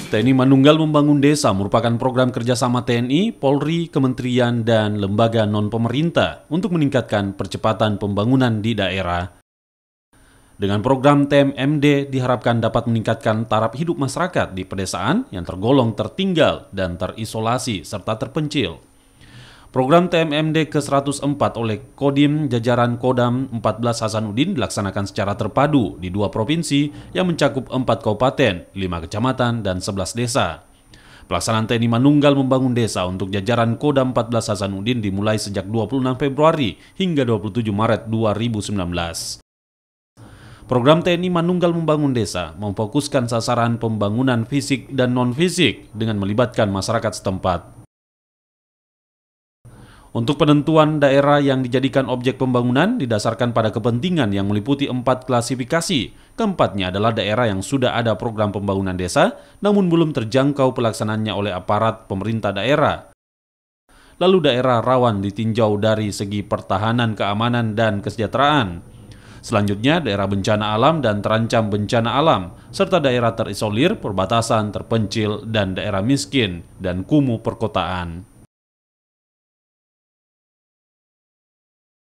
TNI Manunggal Membangun Desa merupakan program kerjasama TNI, Polri, kementerian, dan lembaga non-pemerintah untuk meningkatkan percepatan pembangunan di daerah. Dengan program TMMD diharapkan dapat meningkatkan taraf hidup masyarakat di pedesaan yang tergolong tertinggal dan terisolasi serta terpencil. Program TMMD ke-104 oleh Kodim jajaran Kodam 14 Hasanuddin dilaksanakan secara terpadu di 2 provinsi yang mencakup 4 kabupaten, 5 kecamatan, dan 11 desa. Pelaksanaan TNI Manunggal Membangun Desa untuk jajaran Kodam 14 Hasanuddin dimulai sejak 26 Februari hingga 27 Maret 2019. Program TNI Manunggal Membangun Desa memfokuskan sasaran pembangunan fisik dan non-fisik dengan melibatkan masyarakat setempat. Untuk penentuan daerah yang dijadikan objek pembangunan didasarkan pada kepentingan yang meliputi 4 klasifikasi. Keempatnya adalah daerah yang sudah ada program pembangunan desa, namun belum terjangkau pelaksanaannya oleh aparat pemerintah daerah. Lalu daerah rawan ditinjau dari segi pertahanan, keamanan, dan kesejahteraan. Selanjutnya daerah bencana alam dan terancam bencana alam, serta daerah terisolir, perbatasan, terpencil, dan daerah miskin dan kumuh perkotaan.